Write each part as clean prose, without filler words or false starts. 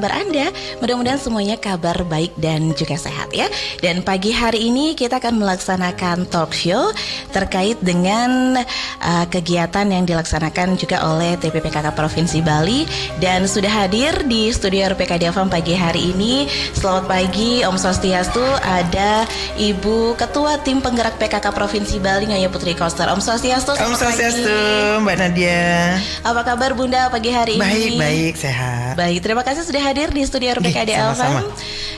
kabar Anda? Mudah-mudahan semuanya kabar baik dan juga sehat ya. Dan pagi hari ini kita akan melaksanakan talk show terkait dengan kegiatan yang dilaksanakan juga oleh TPPKK Provinsi Bali. Dan sudah hadir di studio RPK Farm pagi hari ini. Selamat pagi Om Swastiastu, ada Ibu Ketua Tim Penggerak PKK Provinsi Bali Nyonya Putri Koster. Om Swastiastu. Om Swastiastu, Mbak Nadia. Apa kabar Bunda pagi hari ini? Baik, sehat. Baik, terima kasih sudah hadir di studio RPKD Farm.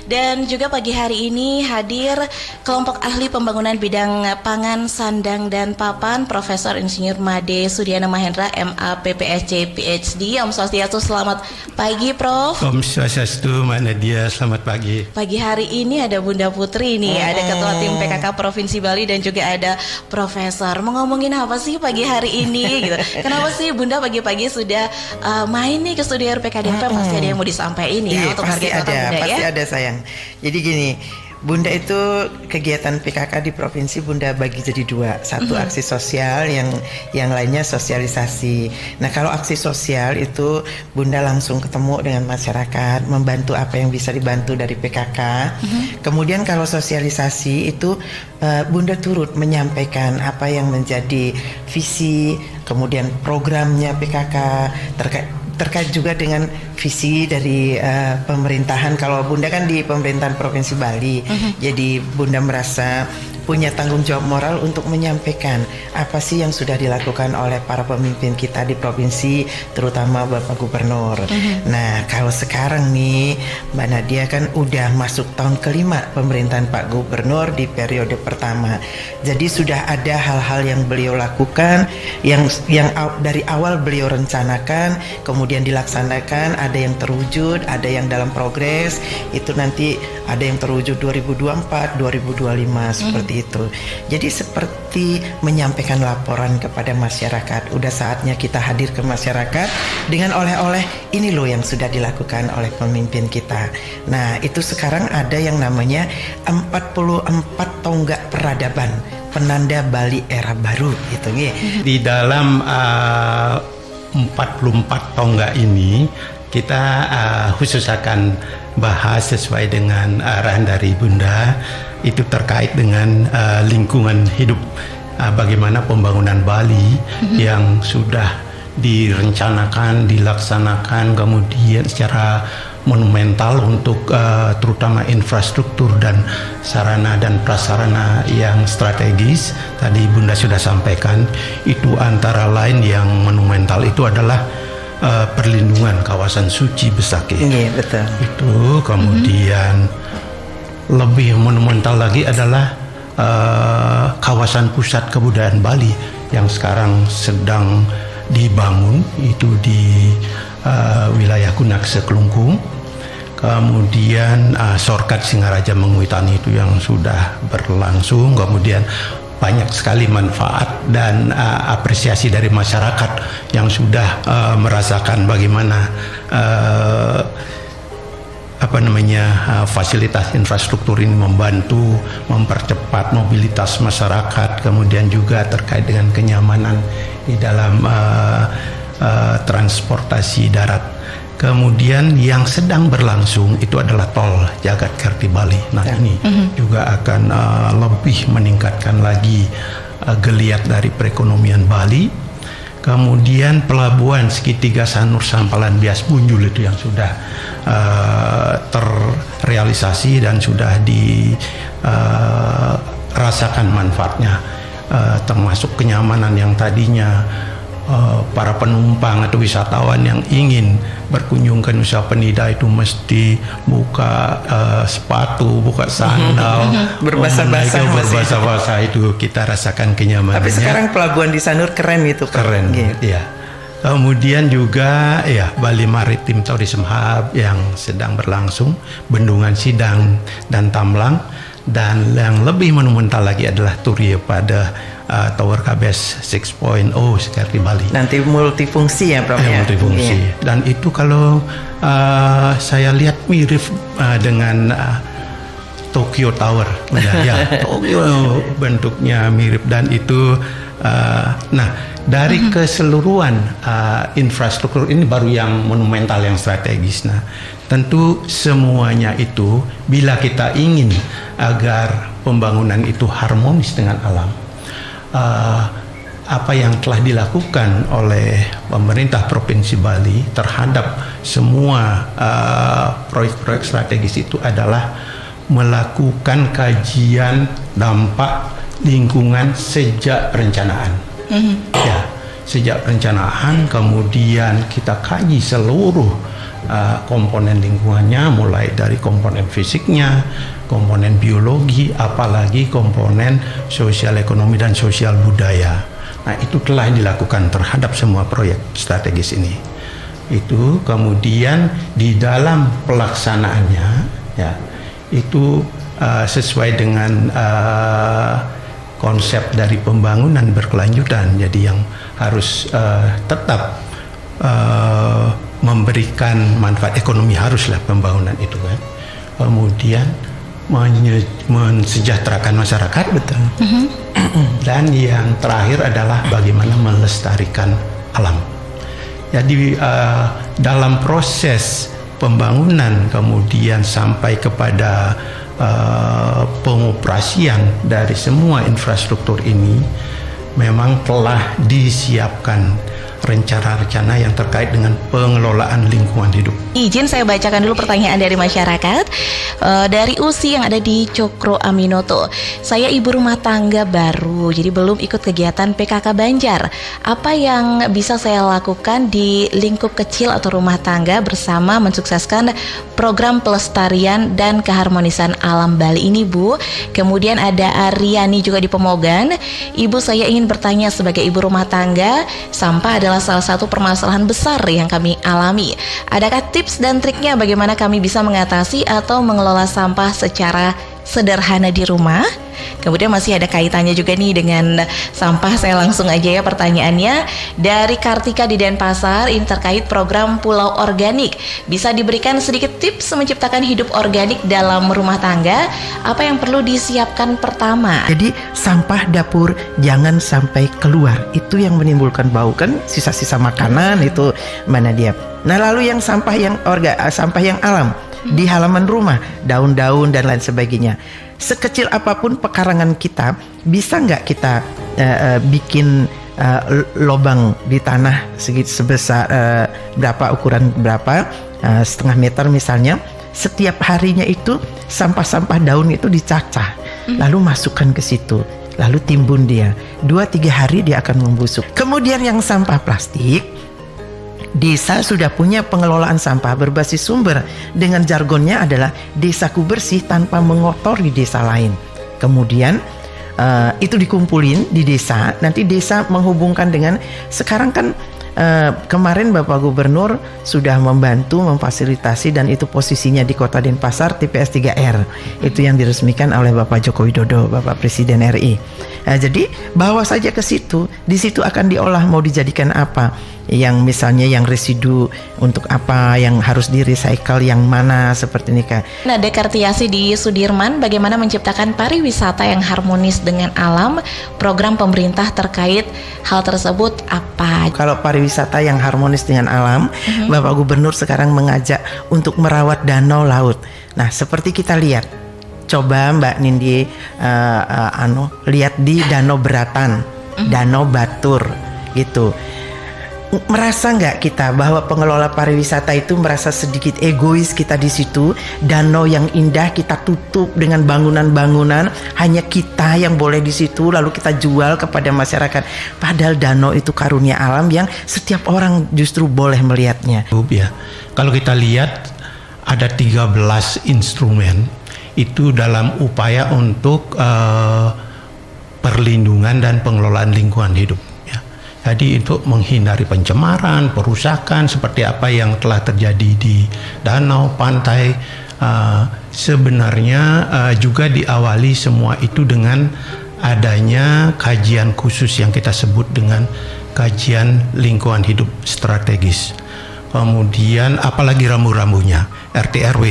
Dan juga pagi hari ini hadir kelompok ahli pembangunan bidang pangan, sandang dan papan, Profesor Insinyur Made Sudiana Mahendra, MA PPSC PhD. Om Swastiastu, selamat pagi Prof. Om Swastiastu, Mbak Nadia, selamat pagi. Pagi hari ini ada Bunda Putri nih, ada Ketua Tim PKK Provinsi Bali dan juga ada Profesor. Mau ngomongin apa sih pagi hari ini gitu? Kenapa sih Bunda pagi-pagi sudah main nih ke studio RPKD FM? Pasti ada yang mau disampaikan ya untuk pasti harga kota Bunda ya. Pasti ada sayang. Jadi gini, Bunda itu kegiatan PKK di provinsi Bunda bagi jadi dua. Satu aksi sosial, yang lainnya sosialisasi. Nah kalau aksi sosial itu Bunda langsung ketemu dengan masyarakat, membantu apa yang bisa dibantu dari PKK. Kemudian kalau sosialisasi itu Bunda turut menyampaikan apa yang menjadi visi, kemudian programnya PKK terkait juga dengan visi dari pemerintahan. Kalau Bunda kan di pemerintahan Provinsi Bali, jadi Bunda merasa punya tanggung jawab moral untuk menyampaikan apa sih yang sudah dilakukan oleh para pemimpin kita di provinsi, terutama Bapak Gubernur. Nah kalau sekarang nih Mbak Nadia kan udah masuk tahun kelima pemerintahan Pak Gubernur di periode pertama. Jadi sudah ada hal-hal yang beliau lakukan, yang dari awal beliau rencanakan, kemudian dilaksanakan, ada yang terwujud, ada yang dalam progres, itu nanti ada yang terwujud 2024, 2025 seperti itu. Jadi seperti menyampaikan laporan kepada masyarakat. Udah saatnya kita hadir ke masyarakat dengan oleh-oleh, ini loh yang sudah dilakukan oleh pemimpin kita. Nah itu sekarang ada yang namanya 44 tonggak peradaban, penanda Bali era baru gitu ya. Di dalam 44 tonggak ini kita khusus akan bahas sesuai dengan arahan dari Bunda, itu terkait dengan lingkungan hidup, bagaimana pembangunan Bali yang sudah direncanakan, dilaksanakan kemudian secara monumental untuk terutama infrastruktur dan sarana dan prasarana yang strategis. Tadi Bunda sudah sampaikan, itu antara lain yang monumental itu adalah perlindungan kawasan suci Besakih. Iya betul. Itu kemudian lebih monumental lagi adalah kawasan pusat kebudayaan Bali yang sekarang sedang dibangun, itu di wilayah Kunakse Kelungkung. Kemudian Sorkat Singaraja Menguitani itu yang sudah berlangsung. Kemudian banyak sekali manfaat dan apresiasi dari masyarakat yang sudah merasakan bagaimana fasilitas infrastruktur ini membantu mempercepat mobilitas masyarakat, kemudian juga terkait dengan kenyamanan di dalam transportasi darat. Kemudian yang sedang berlangsung itu adalah tol Jagat-Kerti Bali. Nah ini juga akan lebih meningkatkan lagi geliat dari perekonomian Bali. Kemudian pelabuhan segitiga Sanur Sampalan Bias Bunjul itu yang sudah terrealisasi dan sudah dirasakan manfaatnya, termasuk kenyamanan yang tadinya para penumpang atau wisatawan yang ingin berkunjung ke Nusa Penida itu mesti buka sepatu, buka sandal, berbahasa-bahasa itu kita rasakan kenyamanannya. Tapi sekarang pelabuhan di Sanur keren gitu, keren, ya. Kemudian juga ya Bali Maritim Tourism Hub yang sedang berlangsung, Bendungan Sidang dan Tamlang, dan yang lebih monumental lagi adalah Turia pada Tower KBS 6.0 sekarang di Bali. Nanti multifungsi ya Prof ya? Multifungsi. Dan itu kalau saya lihat mirip dengan Tokyo Tower. Ya, Tokyo bentuknya mirip, dan itu nah dari keseluruhan infrastruktur ini baru yang monumental, yang strategis. Nah, tentu semuanya itu bila kita ingin agar pembangunan itu harmonis dengan alam, apa yang telah dilakukan oleh pemerintah Provinsi Bali terhadap semua proyek-proyek strategis itu adalah melakukan kajian dampak lingkungan sejak perencanaan. Ya, sejak perencanaan, kemudian kita kaji seluruh komponen lingkungannya, mulai dari komponen fisiknya, komponen biologi, apalagi komponen sosial ekonomi dan sosial budaya. Nah, itu telah dilakukan terhadap semua proyek strategis ini. Itu kemudian di dalam pelaksanaannya, ya, itu sesuai dengan konsep dari pembangunan berkelanjutan. Jadi yang harus tetap memberikan manfaat ekonomi, haruslah pembangunan itu kan. Kemudian mensejahterakan masyarakat, betul. Dan yang terakhir adalah bagaimana melestarikan alam. Jadi dalam proses pembangunan kemudian sampai kepada pengoperasian dari semua infrastruktur ini memang telah disiapkan rencana-rencana yang terkait dengan pengelolaan lingkungan hidup. Izin saya bacakan dulu pertanyaan dari masyarakat. Dari Usi yang ada di Cokro Aminoto. Saya ibu rumah tangga baru, jadi belum ikut kegiatan PKK Banjar. Apa yang bisa saya lakukan di lingkup kecil atau rumah tangga bersama mensukseskan program pelestarian dan keharmonisan alam Bali ini, Bu? Kemudian ada Aryani juga di Pemogan. Ibu, saya ingin bertanya, sebagai ibu rumah tangga, sampah adalah salah satu permasalahan besar yang kami alami. Adakah tips dan triknya bagaimana kami bisa mengatasi atau mengelola sampah secara sederhana di rumah? Kemudian masih ada kaitannya juga nih dengan sampah. Saya langsung aja ya pertanyaannya. Dari Kartika di Denpasar, ini terkait program Pulau Organik. Bisa diberikan sedikit tips menciptakan hidup organik dalam rumah tangga? Apa yang perlu disiapkan pertama? Jadi sampah dapur jangan sampai keluar. Itu yang menimbulkan bau kan, sisa-sisa makanan itu mana dia. Nah, lalu yang sampah yang alam di halaman rumah, daun-daun dan lain sebagainya. Sekecil apapun pekarangan kita, bisa nggak kita bikin lubang di tanah sebesar berapa, ukuran berapa, setengah meter misalnya. Setiap harinya itu sampah-sampah daun itu dicacah, lalu masukkan ke situ, lalu timbun dia. 2-3 hari dia akan membusuk. Kemudian yang sampah plastik, desa sudah punya pengelolaan sampah berbasis sumber. Dengan jargonnya adalah desaku bersih tanpa mengotori desa lain. Kemudian itu dikumpulin di desa. Nanti desa menghubungkan dengan, sekarang kan kemarin Bapak Gubernur sudah membantu memfasilitasi, dan itu posisinya di Kota Denpasar, TPS 3R. Itu yang diresmikan oleh Bapak Joko Widodo, Bapak Presiden RI. Jadi bawa saja ke situ, di situ akan diolah mau dijadikan apa. Yang misalnya yang residu untuk apa, yang harus di-recycle yang mana, seperti ini Kak. Nah, Dekartiasi di Sudirman, bagaimana menciptakan pariwisata yang harmonis dengan alam? Program pemerintah terkait hal tersebut apa? Kalau pariwisata yang harmonis dengan alam, Bapak Gubernur sekarang mengajak untuk merawat danau laut. Nah, seperti kita lihat, coba Mbak Nindi lihat di Danau Beratan, Danau Batur gitu. Merasa nggak kita bahwa pengelola pariwisata itu merasa sedikit egois kita di situ? Danau yang indah kita tutup dengan bangunan-bangunan, hanya kita yang boleh di situ, lalu kita jual kepada masyarakat. Padahal danau itu karunia alam yang setiap orang justru boleh melihatnya. Ya, kalau kita lihat ada 13 instrumen itu dalam upaya untuk perlindungan dan pengelolaan lingkungan hidup. Jadi untuk menghindari pencemaran, perusakan seperti apa yang telah terjadi di danau, pantai, sebenarnya juga diawali semua itu dengan adanya kajian khusus yang kita sebut dengan kajian lingkungan hidup strategis. kemudian apalagi rambu-rambunya, RT RW,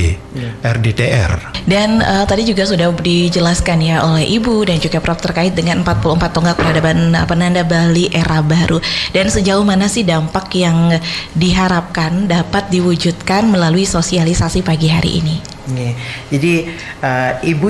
RDTR. Dan tadi juga sudah dijelaskan ya oleh Ibu dan juga Prof terkait dengan 44 tonggak peradaban penanda Bali era baru. Dan sejauh mana sih dampak yang diharapkan dapat diwujudkan melalui sosialisasi pagi hari ini? Jadi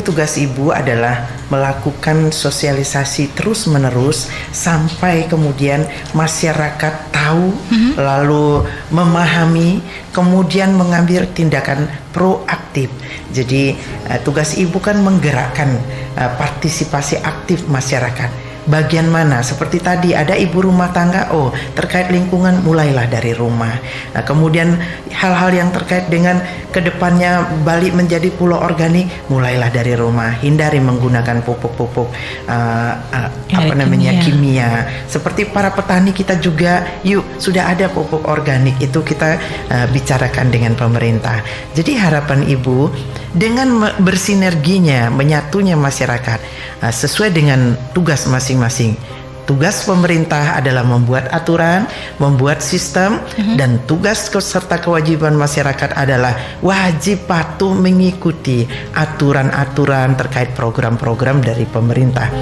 tugas ibu adalah melakukan sosialisasi terus-menerus sampai kemudian masyarakat tahu, lalu memahami, kemudian mengambil tindakan proaktif. Jadi tugas ibu kan menggerakkan partisipasi aktif masyarakat. Bagian mana? Seperti tadi ada ibu rumah tangga, terkait lingkungan mulailah dari rumah. Nah, kemudian hal-hal yang terkait dengan kedepannya Bali menjadi pulau organik, mulailah dari rumah. Hindari menggunakan pupuk-pupuk kimia. Seperti para petani kita juga, sudah ada pupuk organik, itu kita bicarakan dengan pemerintah. Jadi harapan ibu dengan bersinerginya, menyatunya masyarakat sesuai dengan tugas masing-masing. Tugas pemerintah adalah membuat aturan, membuat sistem, dan tugas serta kewajiban masyarakat adalah wajib patuh mengikuti aturan-aturan terkait program-program dari pemerintah.